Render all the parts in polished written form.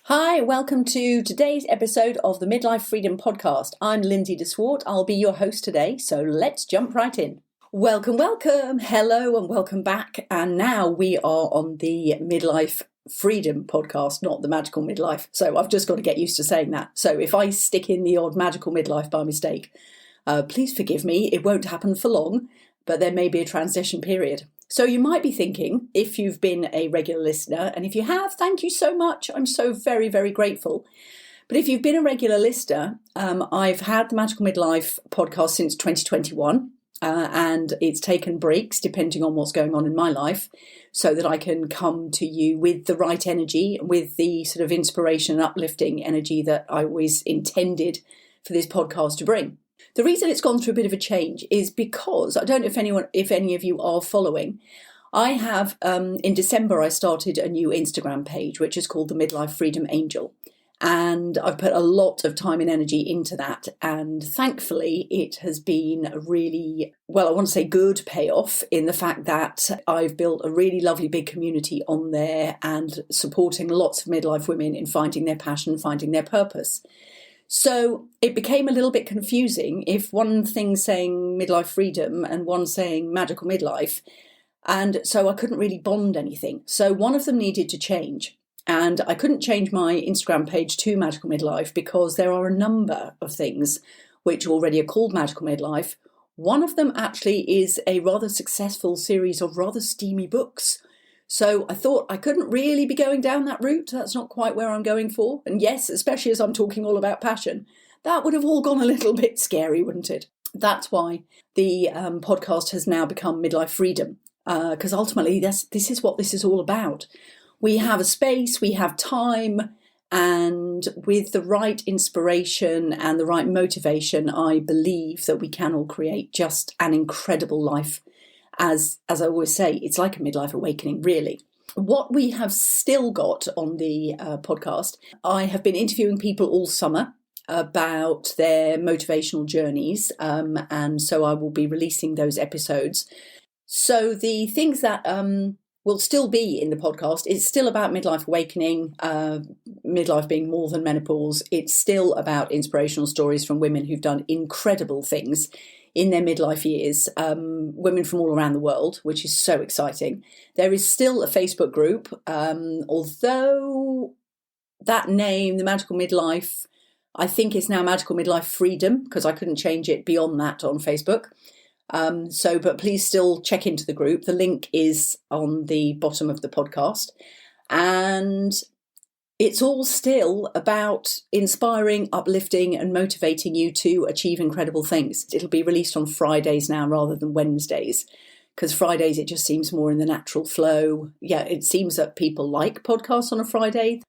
Hi, welcome to today's episode of the Midlife Freedom Podcast. I'm Lindsay de Swart. I'll be your host today, so let's jump right in. Welcome. Hello and welcome back. And now we are on the Midlife Freedom Podcast, not the Magical Midlife. So I've just got to get used to saying that. So if I stick in the odd Magical Midlife by mistake, please forgive me. It won't happen for long, but there may be a transition period. So you might be thinking, if you've been a regular listener, and if you have, thank you so much. I'm so very, very grateful. But if you've been a regular listener, I've had the Magical Midlife podcast since 2021, and it's taken breaks depending on what's going on in my life so that I can come to you with the right energy, with the sort of inspiration and uplifting energy that I always intended for this podcast to bring. The reason it's gone through a bit of a change is because, I don't know if any of you are following, I have, in December, I started a new Instagram page, which is called the Midlife Freedom Angel. And I've put a lot of time and energy into that. And thankfully, it has been a really, I want to say good payoff in the fact that I've built a really lovely big community on there and supporting lots of midlife women in finding their passion, finding their purpose. So it became a little bit confusing if one thing's saying midlife freedom and one saying magical midlife. And so I couldn't really bond anything. So one of them needed to change. And I couldn't change my Instagram page to magical midlife because there are a number of things which already are called magical midlife. One of them actually is a rather successful series of rather steamy books. So I thought I couldn't really be going down that route. That's not quite where I'm going for. And yes, especially as I'm talking all about passion, that would have all gone a little bit scary, wouldn't it? That's why the podcast has now become Midlife Freedom, because ultimately this is what this is all about. We have a space, we have time, and with the right inspiration and the right motivation, I believe that we can all create just an incredible life. As I always say, it's like a midlife awakening, really. What we have still got on the podcast, I have been interviewing people all summer about their motivational journeys, and so I will be releasing those episodes. So the things that will still be in the podcast, it's still about midlife awakening, midlife being more than menopause. It's still about inspirational stories from women who've done incredible things in their midlife years, women from all around the world, which is so exciting. There is still a Facebook group, although that name, the Magical Midlife, I think is now Magical Midlife Freedom, because I couldn't change it beyond that on Facebook. But please still check into the group. The link is on the bottom of the podcast. And it's all still about inspiring, uplifting and motivating you to achieve incredible things. It'll be released on Fridays now rather than Wednesdays, because Fridays it just seems more in the natural flow. Yeah, it seems that people like podcasts on a Friday.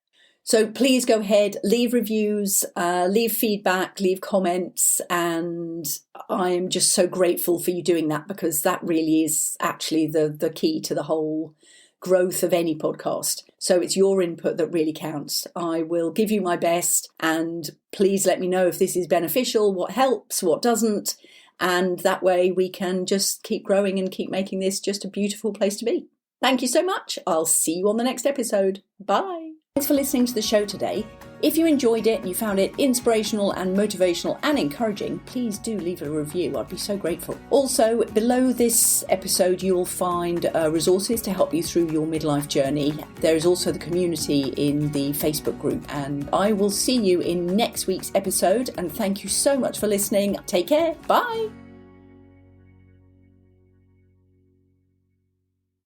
So please go ahead, leave reviews, leave feedback, leave comments. And I'm just so grateful for you doing that, because that really is actually the key to the whole growth of any podcast. So it's your input that really counts. I will give you my best, and please let me know if this is beneficial, what helps, what doesn't, and that way we can just keep growing and keep making this just a beautiful place to be. Thank you so much. I'll see you on the next episode. Bye. Thanks for listening to the show today. If you enjoyed it and you found it inspirational and motivational and encouraging, please do leave a review. I'd be so grateful. Also, below this episode, you'll find resources to help you through your midlife journey. There is also the community in the Facebook group. And I will see you in next week's episode. And thank you so much for listening. Take care. Bye.